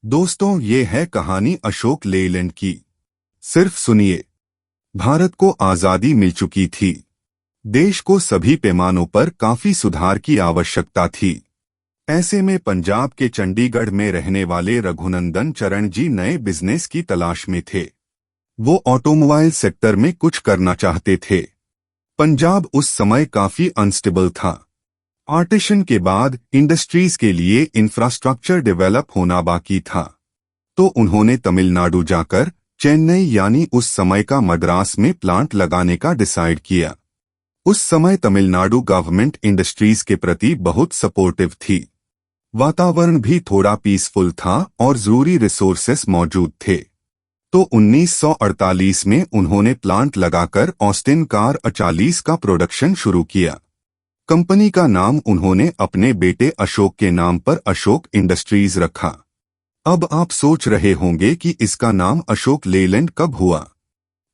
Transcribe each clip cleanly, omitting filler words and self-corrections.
दोस्तों, ये है कहानी अशोक लेलैंड की। सिर्फ सुनिए। भारत को आजादी मिल चुकी थी। देश को सभी पैमानों पर काफी सुधार की आवश्यकता थी। ऐसे में पंजाब के चंडीगढ़ में रहने वाले रघुनंदन चरण जी नए बिजनेस की तलाश में थे। वो ऑटोमोबाइल सेक्टर में कुछ करना चाहते थे। पंजाब उस समय काफी अनस्टेबल था। पार्टीशन के बाद इंडस्ट्रीज के लिए इंफ्रास्ट्रक्चर डेवलप होना बाकी था। तो उन्होंने तमिलनाडु जाकर चेन्नई यानी उस समय का मद्रास में प्लांट लगाने का डिसाइड किया। उस समय तमिलनाडु गवर्नमेंट इंडस्ट्रीज के प्रति बहुत सपोर्टिव थी। वातावरण भी थोड़ा पीसफुल था और जरूरी रिसोर्सेस मौजूद थे। तो 1948 में उन्होंने प्लांट लगाकर ऑस्टिन कार 40 का प्रोडक्शन शुरू किया। कंपनी का नाम उन्होंने अपने बेटे अशोक के नाम पर अशोक इंडस्ट्रीज रखा। अब आप सोच रहे होंगे कि इसका नाम अशोक लेलैंड कब हुआ।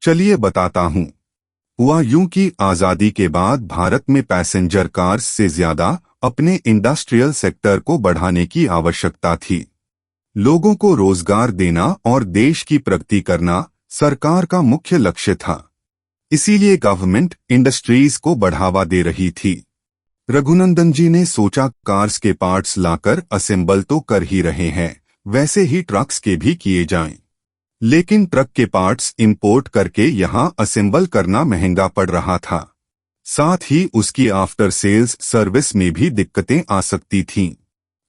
चलिए बताता हूँ। हुआ यूं कि आजादी के बाद भारत में पैसेंजर कार्स से ज्यादा अपने इंडस्ट्रियल सेक्टर को बढ़ाने की आवश्यकता थी। लोगों को रोजगार देना और देश की प्रगति करना सरकार का मुख्य लक्ष्य था। इसीलिए गवर्नमेंट इंडस्ट्रीज को बढ़ावा दे रही थी। रघुनंदन जी ने सोचा, कार्स के पार्ट्स लाकर असेंबल तो कर ही रहे हैं, वैसे ही ट्रक्स के भी किए जाएं। लेकिन ट्रक के पार्ट्स इंपोर्ट करके यहां असेंबल करना महंगा पड़ रहा था। साथ ही उसकी आफ्टर सेल्स सर्विस में भी दिक्कतें आ सकती थीं।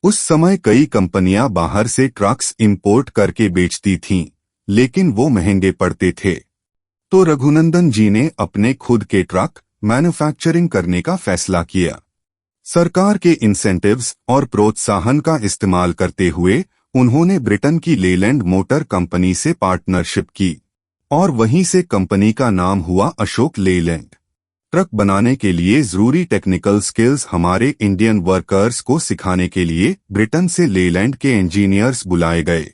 उस समय कई कंपनियां बाहर से ट्रक्स इंपोर्ट करके बेचती थीं, लेकिन वो महंगे पड़ते थे। तो रघुनंदन जी ने अपने खुद के ट्रक मैन्युफैक्चरिंग करने का फैसला किया। सरकार के इंसेंटिव्स और प्रोत्साहन का इस्तेमाल करते हुए उन्होंने ब्रिटेन की लेलैंड मोटर कंपनी से पार्टनरशिप की और वहीं से कंपनी का नाम हुआ अशोक लेलैंड। ट्रक बनाने के लिए जरूरी टेक्निकल स्किल्स हमारे इंडियन वर्कर्स को सिखाने के लिए ब्रिटेन से लेलैंड के इंजीनियर्स बुलाए गए।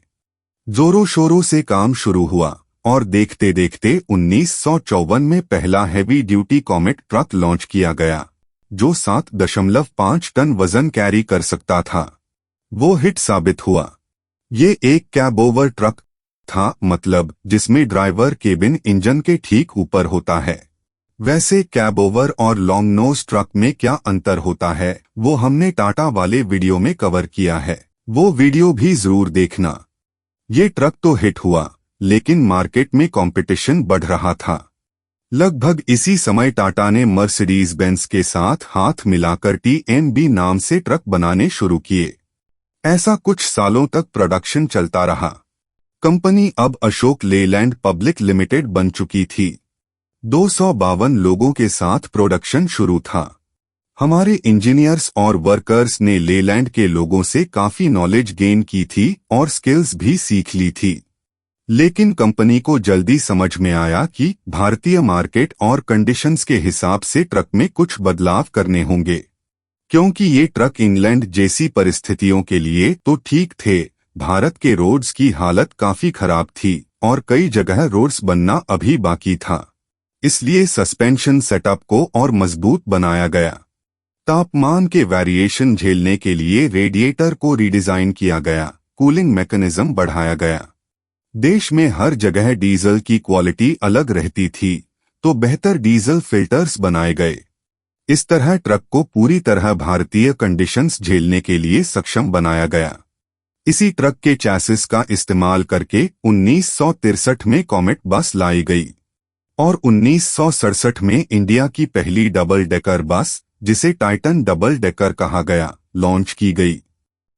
जोरों शोरों से काम शुरू हुआ और देखते देखते 1954 में पहला heavy duty comet truck launch किया गया, जो 7.5 टन वजन कैरी कर सकता था। वो हिट साबित हुआ। ये एक कैब ओवर ट्रक था, मतलब जिसमें ड्राइवर केबिन इंजन के ठीक ऊपर होता है। वैसे कैब ओवर और लॉन्ग नोज ट्रक में क्या अंतर होता है, वो हमने टाटा वाले वीडियो में कवर किया है, वो वीडियो भी जरूर देखना। ये ट्रक तो हिट हुआ, लेकिन मार्केट में कंपटीशन बढ़ रहा था। लगभग इसी समय टाटा ने मर्सिडीज बेंज के साथ हाथ मिलाकर TNB नाम से ट्रक बनाने शुरू किए। ऐसा कुछ सालों तक प्रोडक्शन चलता रहा। कंपनी अब अशोक लेलैंड पब्लिक लिमिटेड बन चुकी थी। 252 लोगों के साथ प्रोडक्शन शुरू था। हमारे इंजीनियर्स और वर्कर्स ने लेलैंड के लोगों से काफी नॉलेज गेन की थी और स्किल्स भी सीख ली थी। लेकिन कंपनी को जल्दी समझ में आया कि भारतीय मार्केट और कंडीशंस के हिसाब से ट्रक में कुछ बदलाव करने होंगे। क्योंकि ये ट्रक इंग्लैंड जैसी परिस्थितियों के लिए तो ठीक थे, भारत के रोड्स की हालत काफी खराब थी और कई जगह रोड्स बनना अभी बाकी था। इसलिए सस्पेंशन सेटअप को और मजबूत बनाया गया। तापमान के वेरिएशन झेलने के लिए रेडिएटर को रिडिजाइन किया गया, कूलिंग मैकेनिज्म बढ़ाया गया। देश में हर जगह डीजल की क्वालिटी अलग रहती थी, तो बेहतर डीजल फिल्टर्स बनाए गए। इस तरह ट्रक को पूरी तरह भारतीय कंडीशंस झेलने के लिए सक्षम बनाया गया। इसी ट्रक के चैसिस का इस्तेमाल करके 1963 में कॉमेट बस लाई गई और 1967 में इंडिया की पहली डबल डेकर बस, जिसे टाइटन डबल डेकर कहा गया, लॉन्च की गई।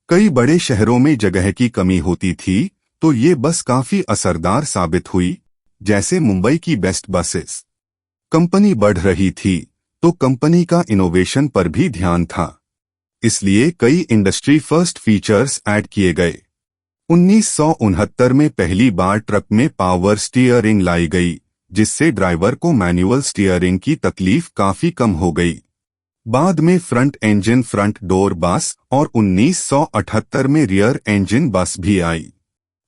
कई बड़े शहरों में जगह की कमी होती थी, तो ये बस काफी असरदार साबित हुई, जैसे मुंबई की बेस्ट बसेस। कंपनी बढ़ रही थी, तो कंपनी का इनोवेशन पर भी ध्यान था। इसलिए कई इंडस्ट्री फर्स्ट फीचर्स ऐड किए गए। 1969 में पहली बार ट्रक में पावर स्टीयरिंग लाई गई, जिससे ड्राइवर को मैनुअल स्टीयरिंग की तकलीफ काफी कम हो गई। बाद में फ्रंट इंजन फ्रंट डोर बस और 1978 में रियर इंजन बस भी आई।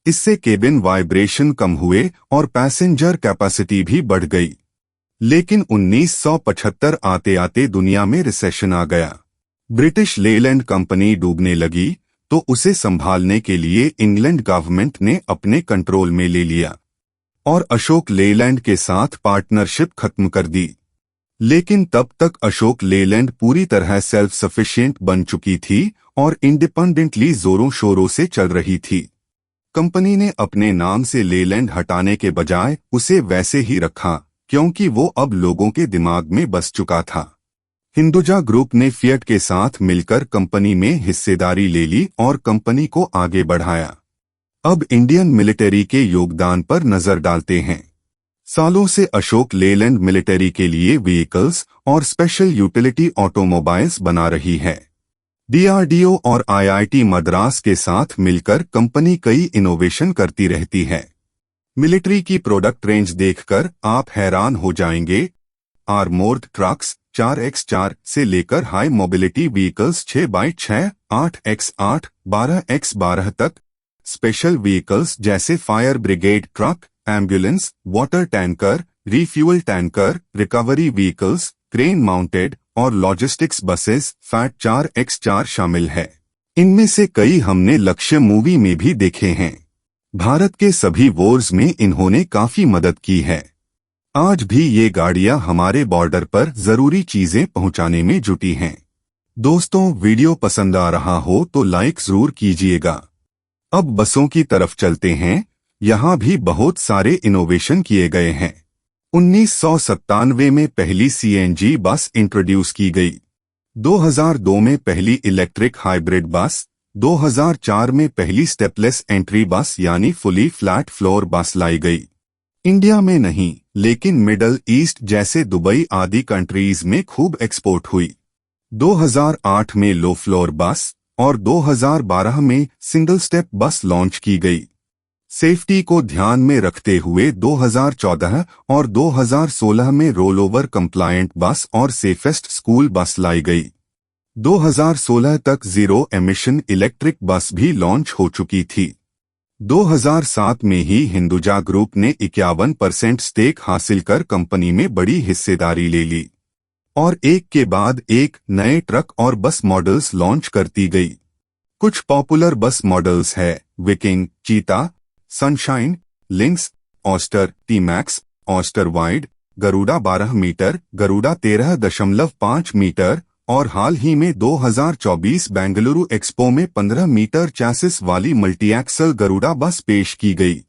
इससे केबिन वाइब्रेशन कम हुए और पैसेंजर कैपेसिटी भी बढ़ गई। लेकिन 1975 आते आते दुनिया में रिसेशन आ गया। ब्रिटिश लेलैंड कंपनी डूबने लगी, तो उसे संभालने के लिए इंग्लैंड गवर्नमेंट ने अपने कंट्रोल में ले लिया और अशोक लेलैंड के साथ पार्टनरशिप खत्म कर दी। लेकिन तब तक अशोक लेलैंड पूरी तरह सेल्फ सफिशिएंट बन चुकी थी और इंडिपेंडेंटली जोरों शोरों से चल रही थी। कंपनी ने अपने नाम से लेलैंड हटाने के बजाय उसे वैसे ही रखा क्योंकि वो अब लोगों के दिमाग में बस चुका था। हिंदुजा ग्रुप ने फिएट के साथ मिलकर कंपनी में हिस्सेदारी ले ली और कंपनी को आगे बढ़ाया। अब इंडियन मिलिट्री के योगदान पर नजर डालते हैं। सालों से अशोक लेलैंड मिलिट्री के लिए व्हीकल्स और स्पेशल यूटिलिटी ऑटोमोबाइल्स बना रही है। डीआरडीओ और आईआईटी मद्रास के साथ मिलकर कंपनी कई इनोवेशन करती रहती है। मिलिट्री की प्रोडक्ट रेंज देखकर आप हैरान हो जाएंगे। आर्मोर्ड ट्रक्स 4x4 से लेकर high mobility vehicles 6x6, 8x8, 12x12 तक, स्पेशल व्हीकल्स जैसे fire brigade truck, ambulance, water tanker, refuel tanker, recovery vehicles, crane mounted और लॉजिस्टिक्स बसेस फैट 4x4 शामिल है। इनमें से कई हमने लक्ष्य मूवी में भी देखे हैं। भारत के सभी वॉर्स में इन्होंने काफी मदद की है। आज भी ये गाड़ियां हमारे बॉर्डर पर जरूरी चीजें पहुंचाने में जुटी हैं। दोस्तों, वीडियो पसंद आ रहा हो तो लाइक जरूर कीजिएगा। अब बसों की तरफ चलते हैं। यहाँ भी बहुत सारे इनोवेशन किए गए हैं। 1997 में पहली सीएनजी बस इंट्रोड्यूस की गई। 2002 में पहली इलेक्ट्रिक हाइब्रिड बस, 2004 में पहली स्टेपलेस एंट्री बस यानी फुली फ्लैट फ्लोर बस लाई गई। इंडिया में नहीं, लेकिन मिडल ईस्ट जैसे दुबई आदि कंट्रीज में खूब एक्सपोर्ट हुई। 2008 में लो फ्लोर बस और 2012 में सिंगल स्टेप बस लॉन्च की गई। सेफ्टी को ध्यान में रखते हुए 2014 और 2016 में रोलओवर कंप्लायंट बस और सेफेस्ट स्कूल बस लाई गई। 2016 तक जीरो एमिशन इलेक्ट्रिक बस भी लॉन्च हो चुकी थी। 2007 में ही हिंदुजा ग्रुप ने 51% स्टेक हासिल कर कंपनी में बड़ी हिस्सेदारी ले ली और एक के बाद एक नए ट्रक और बस मॉडल्स लॉन्च करती गई। कुछ पॉपुलर बस मॉडल्स है Viking, Cheetah, Sunshine, Lynx, Oyster, T Max, Oyster wide, Garuda 12 metre, Garuda 13.5 metre और हाल ही में 2024 बेंगलुरु एक्सपो में 15 मीटर चैसिस वाली मल्टी एक्सल गरुड़ा बस पेश की गई।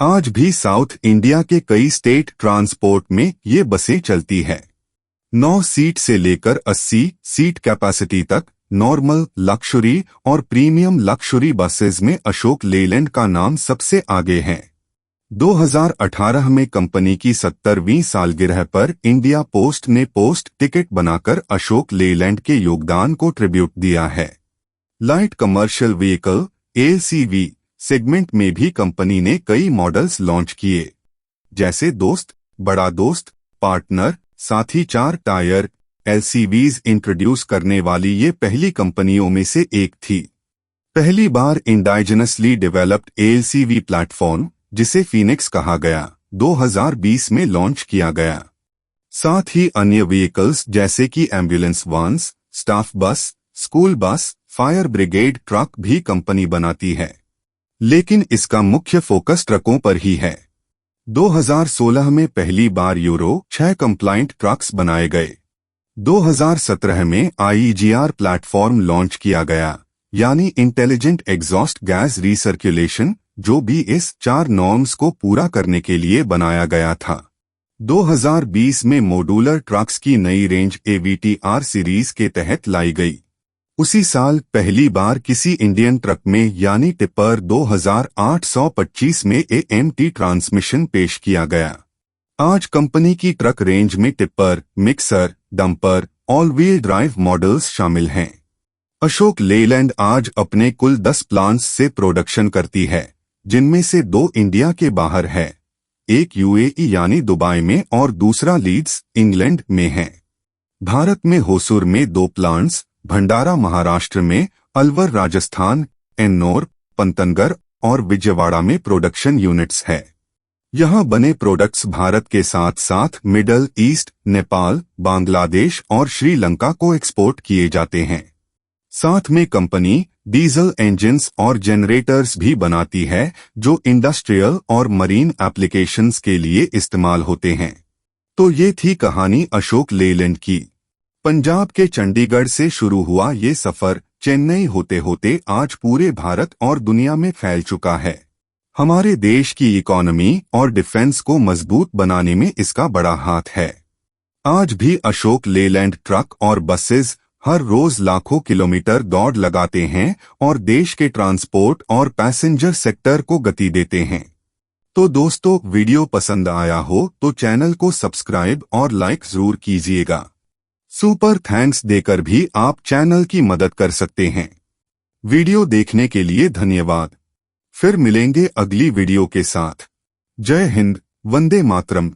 आज भी साउथ इंडिया के कई स्टेट ट्रांसपोर्ट में ये बसें चलती है। 9 सीट से लेकर 80 सीट कैपेसिटी तक नॉर्मल, लक्शरी और प्रीमियम लक्शरी बसेस में अशोक लेलैंड का नाम सबसे आगे है। 2018 में कंपनी की 70वीं सालगिरह पर इंडिया पोस्ट ने पोस्ट टिकट बनाकर अशोक लेलैंड के योगदान को ट्रिब्यूट दिया है। Light commercial vehicle (LCV) segment में भी कंपनी ने कई मॉडल्स लॉन्च किए, जैसे दोस्त, बड़ा दोस्त, पार्टनर, साथी 4 टायर एलसीवीज इंट्रोड्यूस करने वाली ये पहली कंपनियों में से एक थी। पहली बार इंडाइजनसली डेवलप्ड एलसीवी प्लेटफॉर्म, जिसे फीनिक्स कहा गया, 2020 में लॉन्च किया गया। साथ ही अन्य व्हीकल्स जैसे कि एम्बुलेंस वान्स, स्टाफ बस, school bus, fire brigade truck भी कंपनी बनाती है, लेकिन इसका मुख्य फोकस ट्रकों पर ही है। 2016 में पहली बार यूरो 6 कंप्लाइंट ट्रक्स बनाए गए। 2017 में आईईजीआर प्लेटफॉर्म लॉन्च किया गया, यानी इंटेलिजेंट एग्जॉस्ट गैस रिसर्कुलेशन, जो BS4 नॉर्म्स को पूरा करने के लिए बनाया गया था। 2020 में मॉड्यूलर ट्रक्स की नई रेंज AVTR सीरीज के तहत लाई गई। उसी साल पहली बार किसी इंडियन ट्रक में यानी टिप्पर 2825 में AMT ट्रांसमिशन पेश किया गया। आज कंपनी की ट्रक रेंज में tipper, mixer, dumper, all wheel drive models शामिल हैं। अशोक लेलैंड आज अपने कुल 10 प्लांट्स से प्रोडक्शन करती है, जिनमें से 2 इंडिया के बाहर है, एक UAE यानी दुबई में और दूसरा लीड्स, इंग्लैंड में है। भारत में होसूर में 2 प्लांट्स, भंडारा महाराष्ट्र में, अलवर राजस्थान, एन्नौर, पंतनगर और विजयवाड़ा में प्रोडक्शन यूनिट्स है। यहाँ बने प्रोडक्ट्स भारत के साथ साथ मिडल ईस्ट, नेपाल, बांग्लादेश और श्रीलंका को एक्सपोर्ट किए जाते हैं। साथ में कंपनी डीजल इंजन्स और जनरेटर्स भी बनाती है जो इंडस्ट्रियल और मरीन एप्लीकेशंस के लिए इस्तेमाल होते हैं। तो ये थी कहानी अशोक लेलैंड की। पंजाब के चंडीगढ़ से शुरू हुआ ये सफर चेन्नई होते होते आज पूरे भारत और दुनिया में फैल चुका है। हमारे देश की इकोनॉमी और डिफेंस को मजबूत बनाने में इसका बड़ा हाथ है। आज भी अशोक लेलैंड ट्रक और बसेस हर रोज लाखों किलोमीटर दौड़ लगाते हैं और देश के ट्रांसपोर्ट और पैसेंजर सेक्टर को गति देते हैं। तो दोस्तों, वीडियो पसंद आया हो तो चैनल को सब्सक्राइब और लाइक जरूर कीजिएगा। सुपर थैंक्स देकर भी आप चैनल की मदद कर सकते हैं। वीडियो देखने के लिए धन्यवाद। फिर मिलेंगे अगली वीडियो के साथ। जय हिंद, वंदे मातरम।